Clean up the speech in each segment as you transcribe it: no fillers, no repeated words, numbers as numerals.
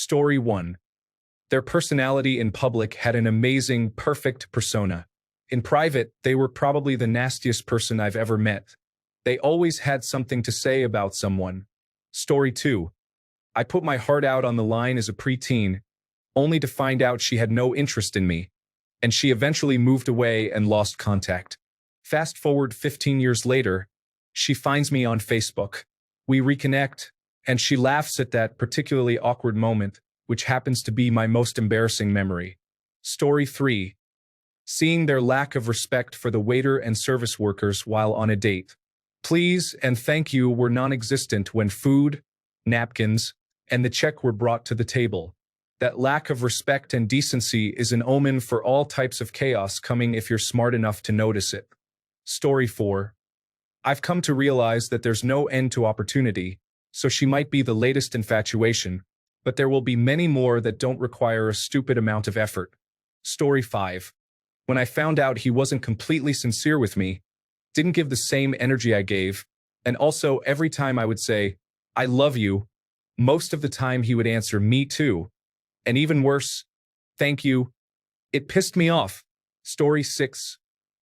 Story 1. Their personality in public had an amazing, perfect persona. In private, they were probably the nastiest person I've ever met. They always had something to say about someone. Story 2. I put my heart out on the line as a preteen, only to find out she had no interest in me, and she eventually moved away and lost contact. Fast forward 15 years later, she finds me on Facebook. We reconnect, and she laughs at that particularly awkward moment, which happens to be my most embarrassing memory. Story 3. Seeing their lack of respect for the waiter and service workers while on a date. Please and thank you were non-existent when food, napkins, and the check were brought to the table. That lack of respect and decency is an omen for all types of chaos coming if you're smart enough to notice it. Story 4. I've come to realize that there's no end to opportunity, so she might be the latest infatuation, but there will be many more that don't require a stupid amount of effort. Story 5. When I found out he wasn't completely sincere with me, didn't give the same energy I gave, and also every time I would say, "I love you," most of the time he would answer, "Me too," and even worse, "Thank you." It pissed me off. Story 6.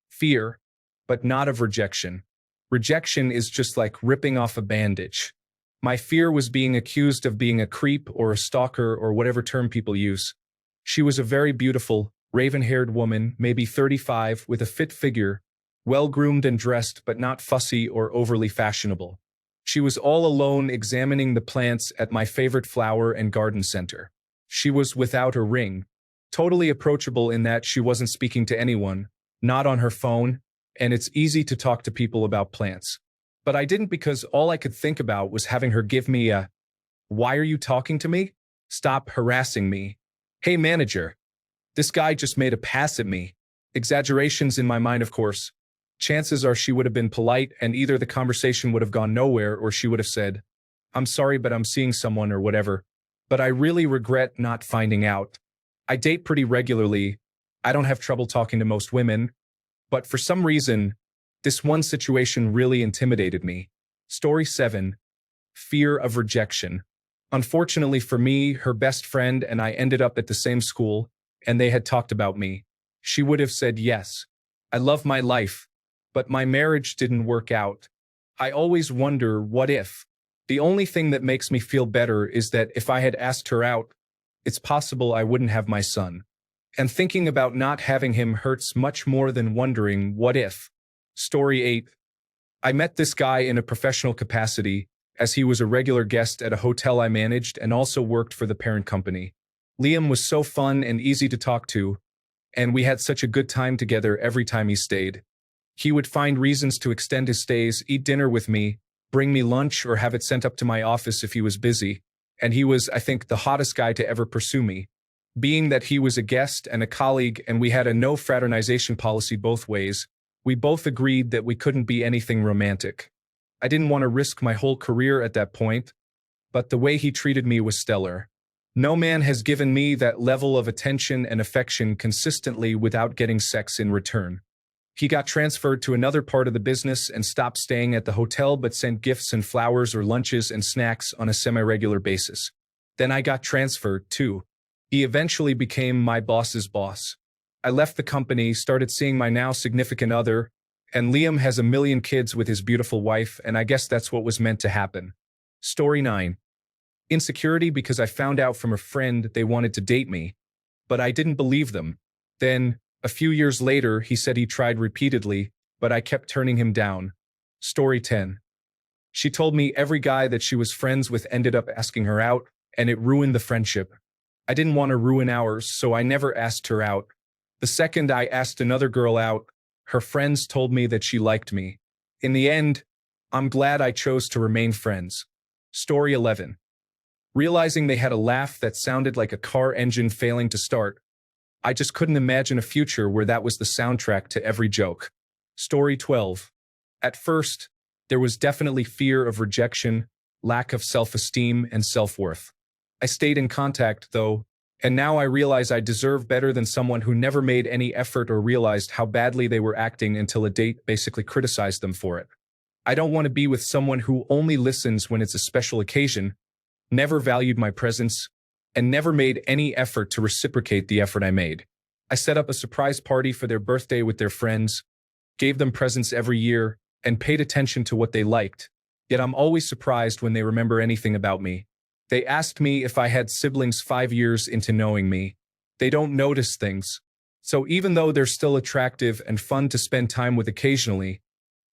Fear, but not of rejection. Rejection is just like ripping off a bandage. My fear was being accused of being a creep or a stalker or whatever term people use. She was a very beautiful, raven-haired woman, maybe 35, with a fit figure, well-groomed and dressed but not fussy or overly fashionable. She was all alone examining the plants at my favorite flower and garden center. She was without a ring, totally approachable in that she wasn't speaking to anyone, not on her phone, and it's easy to talk to people about plants. But I didn't because all I could think about was having her give me a, "Why are you talking to me? Stop harassing me. Hey manager, this guy just made a pass at me." Exaggerations in my mind, of course. Chances are she would have been polite and either the conversation would have gone nowhere or she would have said, "I'm sorry but I'm seeing someone," or whatever. But I really regret not finding out. I date pretty regularly. I don't have trouble talking to most women. But for some reason, this one situation really intimidated me. Story 7. Fear of rejection. Unfortunately for me, her best friend and I ended up at the same school, and they had talked about me. She would have said yes. I love my life, but my marriage didn't work out. I always wonder, what if? The only thing that makes me feel better is that if I had asked her out, it's possible I wouldn't have my son. And thinking about not having him hurts much more than wondering, what if? Story 8. I met this guy in a professional capacity, as he was a regular guest at a hotel I managed and also worked for the parent company. Liam was so fun and easy to talk to, and we had such a good time together every time he stayed. He would find reasons to extend his stays, eat dinner with me, bring me lunch, or have it sent up to my office if he was busy, and he was, I think, the hottest guy to ever pursue me. Being that he was a guest and a colleague and we had a no fraternization policy both ways, we both agreed that we couldn't be anything romantic. I didn't want to risk my whole career at that point, but the way he treated me was stellar. No man has given me that level of attention and affection consistently without getting sex in return. He got transferred to another part of the business and stopped staying at the hotel but sent gifts and flowers or lunches and snacks on a semi-regular basis. Then I got transferred, too. He eventually became my boss's boss. I left the company, started seeing my now significant other, and Liam has a million kids with his beautiful wife, and I guess that's what was meant to happen. Story 9. Insecurity because I found out from a friend they wanted to date me, but I didn't believe them. Then, a few years later, he said he tried repeatedly, but I kept turning him down. Story 10. She told me every guy that she was friends with ended up asking her out, and it ruined the friendship. I didn't want to ruin ours, so I never asked her out. The second I asked another girl out, her friends told me that she liked me. In the end, I'm glad I chose to remain friends. Story 11. Realizing they had a laugh that sounded like a car engine failing to start, I just couldn't imagine a future where that was the soundtrack to every joke. Story 12. At first, there was definitely fear of rejection, lack of self-esteem, and self-worth. I stayed in contact, though, and now I realize I deserve better than someone who never made any effort or realized how badly they were acting until a date basically criticized them for it. I don't want to be with someone who only listens when it's a special occasion, never valued my presence, and never made any effort to reciprocate the effort I made. I set up a surprise party for their birthday with their friends, gave them presents every year, and paid attention to what they liked. Yet I'm always surprised when they remember anything about me. They asked me if I had siblings 5 years into knowing me. They don't notice things. So even though they're still attractive and fun to spend time with occasionally,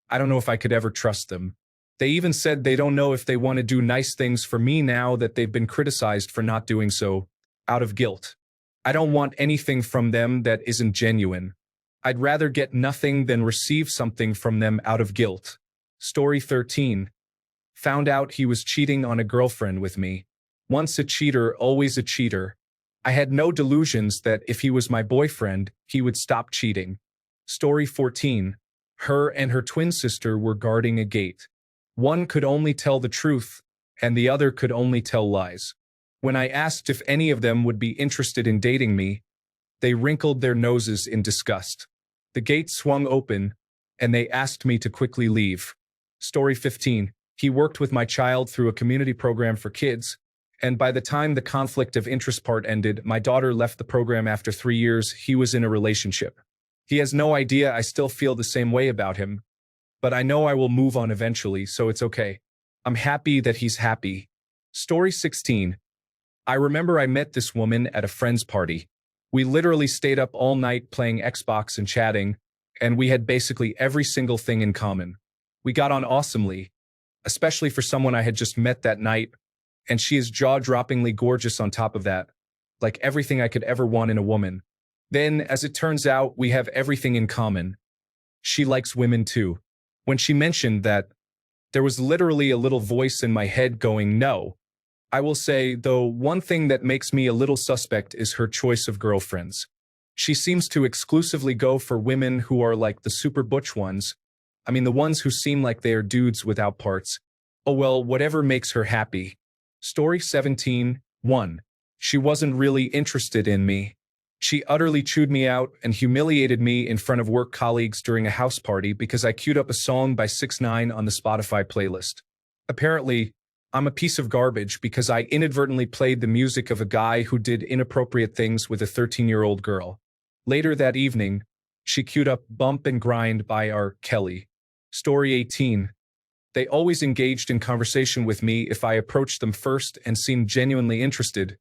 I don't know if I could ever trust them. They even said they don't know if they want to do nice things for me now that they've been criticized for not doing so, out of guilt. I don't want anything from them that isn't genuine. I'd rather get nothing than receive something from them out of guilt. Story 13. Found out he was cheating on a girlfriend with me. Once a cheater, always a cheater. I had no delusions that if he was my boyfriend, he would stop cheating. Story 14. Her and her twin sister were guarding a gate. One could only tell the truth, and the other could only tell lies. When I asked if any of them would be interested in dating me, they wrinkled their noses in disgust. The gate swung open, and they asked me to quickly leave. Story 15. He worked with my child through a community program for kids, and by the time the conflict of interest part ended, my daughter left the program after 3 years. He was in a relationship. He has no idea I still feel the same way about him, but I know I will move on eventually, so it's okay. I'm happy that he's happy. Story 16. I remember I met this woman at a friend's party. We literally stayed up all night playing Xbox and chatting, and we had basically every single thing in common. We got on awesomely, especially for someone I had just met that night, and she is jaw-droppingly gorgeous on top of that, like everything I could ever want in a woman. Then, as it turns out, we have everything in common. She likes women too. When she mentioned that, there was literally a little voice in my head going, no. I will say, though, one thing that makes me a little suspect is her choice of girlfriends. She seems to exclusively go for women who are like the super butch ones. I mean, the ones who seem like they are dudes without parts. Oh well, whatever makes her happy. Story 17. 1. She wasn't really interested in me. She utterly chewed me out and humiliated me in front of work colleagues during a house party because I queued up a song by 6ix9ine on the Spotify playlist. Apparently, I'm a piece of garbage because I inadvertently played the music of a guy who did inappropriate things with a 13-year-old girl. Later that evening, she queued up Bump and Grind by R. Kelly. Story 18. They always engaged in conversation with me if I approached them first and seemed genuinely interested,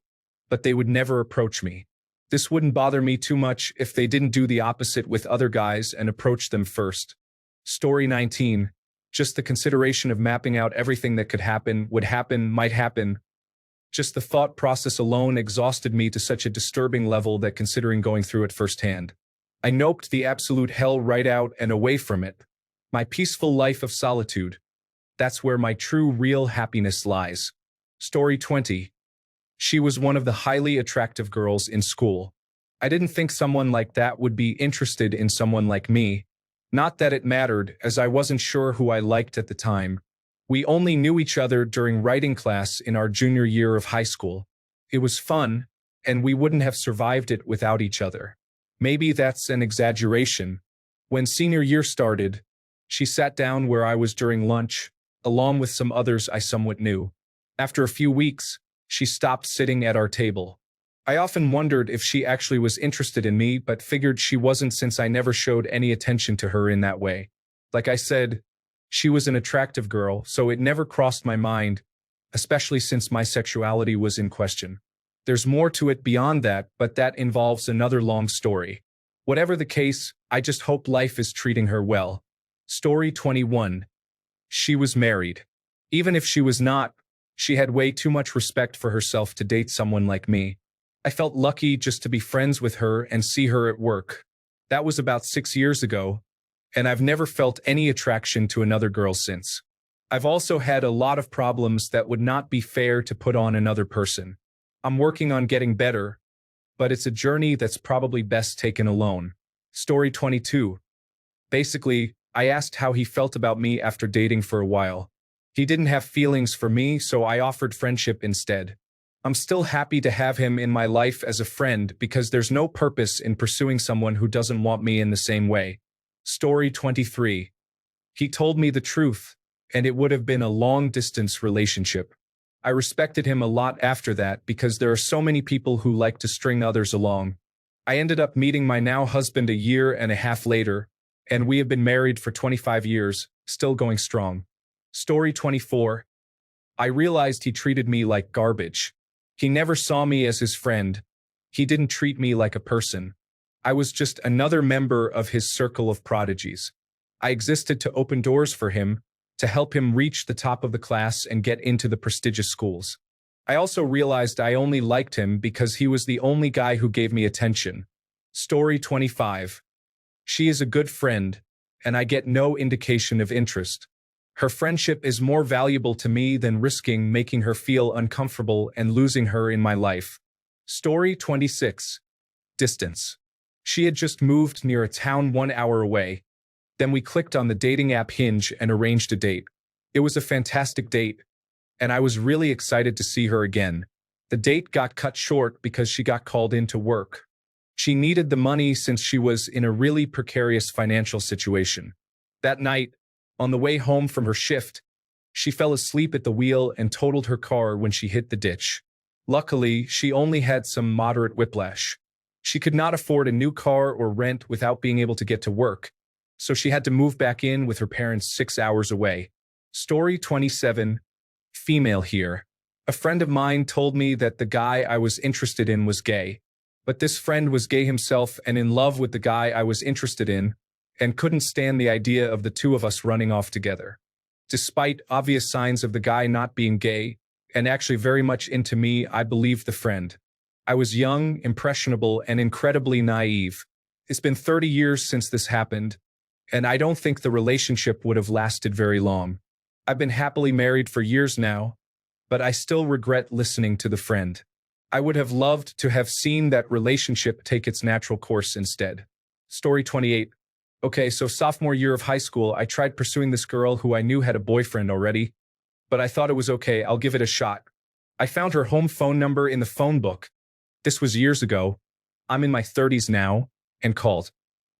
but they would never approach me. This wouldn't bother me too much if they didn't do the opposite with other guys and approach them first. Story 19. Just the consideration of mapping out everything that could happen, would happen, might happen. Just the thought process alone exhausted me to such a disturbing level that considering going through it firsthand, I noped the absolute hell right out and away from it. My peaceful life of solitude. That's where my true, real happiness lies. Story 20. She was one of the highly attractive girls in school. I didn't think someone like that would be interested in someone like me. Not that it mattered, as I wasn't sure who I liked at the time. We only knew each other during writing class in our junior year of high school. It was fun, and we wouldn't have survived it without each other. Maybe that's an exaggeration. When senior year started, she sat down where I was during lunch, along with some others I somewhat knew. After a few weeks, she stopped sitting at our table. I often wondered if she actually was interested in me, but figured she wasn't since I never showed any attention to her in that way. Like I said, she was an attractive girl, so it never crossed my mind, especially since my sexuality was in question. There's more to it beyond that, but that involves another long story. Whatever the case, I just hope life is treating her well. Story 21. She was married. Even if she was not, she had way too much respect for herself to date someone like me. I felt lucky just to be friends with her and see her at work. That was about 6 years ago, and I've never felt any attraction to another girl since. I've also had a lot of problems that would not be fair to put on another person. I'm working on getting better, but it's a journey that's probably best taken alone. Story 22. Basically, I asked how he felt about me after dating for a while. He didn't have feelings for me, so I offered friendship instead. I'm still happy to have him in my life as a friend because there's no purpose in pursuing someone who doesn't want me in the same way. Story 23. He told me the truth, and it would have been a long-distance relationship. I respected him a lot after that because there are so many people who like to string others along. I ended up meeting my now husband a year and a half later, and we have been married for 25 years, still going strong. Story 24. I realized he treated me like garbage. He never saw me as his friend. He didn't treat me like a person. I was just another member of his circle of prodigies. I existed to open doors for him, to help him reach the top of the class and get into the prestigious schools. I also realized I only liked him because he was the only guy who gave me attention. Story 25. She is a good friend, and I get no indication of interest. Her friendship is more valuable to me than risking making her feel uncomfortable and losing her in my life. Story 26. Distance. She had just moved near a town 1 hour away. Then we clicked on the dating app Hinge and arranged a date. It was a fantastic date, and I was really excited to see her again. The date got cut short because she got called in to work. She needed the money since she was in a really precarious financial situation. That night, on the way home from her shift, she fell asleep at the wheel and totaled her car when she hit the ditch. Luckily, she only had some moderate whiplash. She could not afford a new car or rent without being able to get to work, so she had to move back in with her parents 6 hours away. Story 27. Female here. A friend of mine told me that the guy I was interested in was gay, but this friend was gay himself and in love with the guy I was interested in, and couldn't stand the idea of the two of us running off together. Despite obvious signs of the guy not being gay, and actually very much into me, I believed the friend. I was young, impressionable, and incredibly naive. It's been 30 years since this happened, and I don't think the relationship would have lasted very long. I've been happily married for years now, but I still regret listening to the friend. I would have loved to have seen that relationship take its natural course instead. Story 28. Okay, so sophomore year of high school, I tried pursuing this girl who I knew had a boyfriend already, but I thought it was okay, I'll give it a shot. I found her home phone number in the phone book. This was years ago. I'm in my 30s now, and called.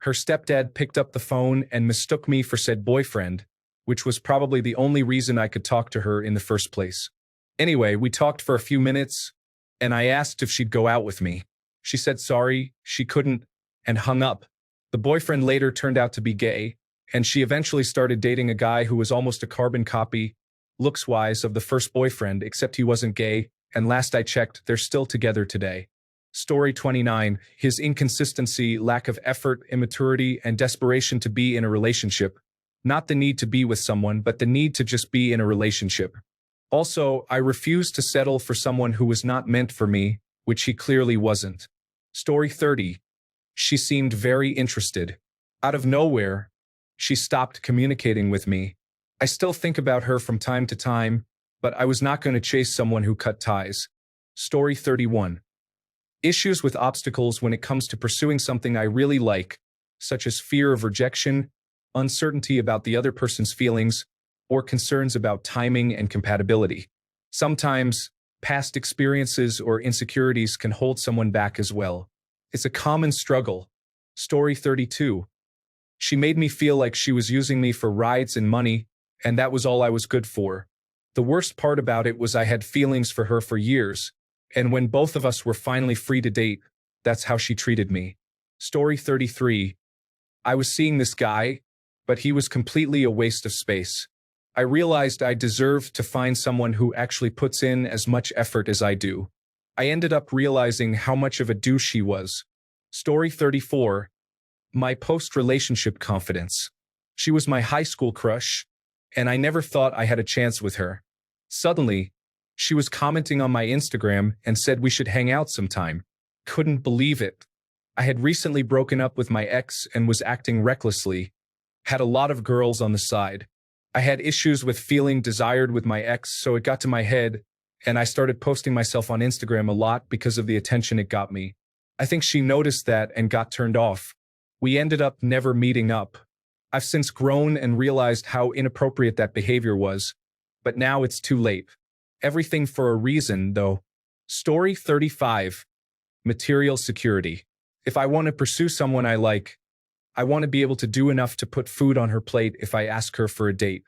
Her stepdad picked up the phone and mistook me for said boyfriend, which was probably the only reason I could talk to her in the first place. Anyway, we talked for a few minutes, and I asked if she'd go out with me. She said sorry, she couldn't, and hung up. The boyfriend later turned out to be gay, and she eventually started dating a guy who was almost a carbon copy, looks-wise, of the first boyfriend, except he wasn't gay, and last I checked, they're still together today. Story 29. His inconsistency, lack of effort, immaturity, and desperation to be in a relationship. Not the need to be with someone, but the need to just be in a relationship. Also, I refused to settle for someone who was not meant for me, which he clearly wasn't. Story 30. She seemed very interested. Out of nowhere, she stopped communicating with me. I still think about her from time to time, but I was not going to chase someone who cut ties. Story 31. Issues with obstacles when it comes to pursuing something I really like, such as fear of rejection, uncertainty about the other person's feelings, or concerns about timing and compatibility. Sometimes, past experiences or insecurities can hold someone back as well. It's a common struggle. Story 32. She made me feel like she was using me for rides and money, and that was all I was good for. The worst part about it was I had feelings for her for years, and when both of us were finally free to date, that's how she treated me. Story 33. I was seeing this guy, but he was completely a waste of space. I realized I deserved to find someone who actually puts in as much effort as I do. I ended up realizing how much of a douche he was. Story 34. My post-relationship confidence. She was my high school crush, and I never thought I had a chance with her. Suddenly, she was commenting on my Instagram and said we should hang out sometime. Couldn't believe it. I had recently broken up with my ex and was acting recklessly. Had a lot of girls on the side. I had issues with feeling desired with my ex, so it got to my head, and I started posting myself on Instagram a lot because of the attention it got me. I think she noticed that and got turned off. We ended up never meeting up. I've since grown and realized how inappropriate that behavior was, but now it's too late. Everything for a reason, though. Story 35. Material security. If I want to pursue someone I like, I want to be able to do enough to put food on her plate if I ask her for a date.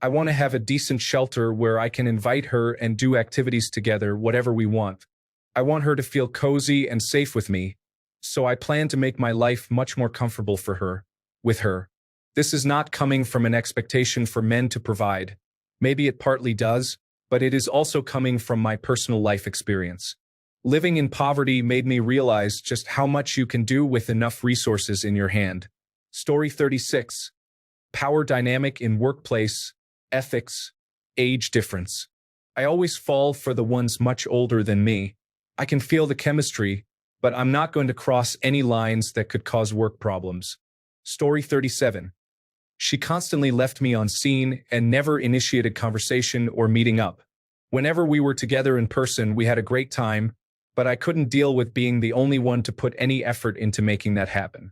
I want to have a decent shelter where I can invite her and do activities together, whatever we want. I want her to feel cozy and safe with me, so I plan to make my life much more comfortable for her, with her. This is not coming from an expectation for men to provide. Maybe it partly does, but it is also coming from my personal life experience. Living in poverty made me realize just how much you can do with enough resources in your hand. Story 36. Power dynamic in workplace, ethics, age difference. I always fall for the ones much older than me. I can feel the chemistry, but I'm not going to cross any lines that could cause work problems. Story 37. She constantly left me on scene and never initiated conversation or meeting up. Whenever we were together in person, we had a great time, but I couldn't deal with being the only one to put any effort into making that happen.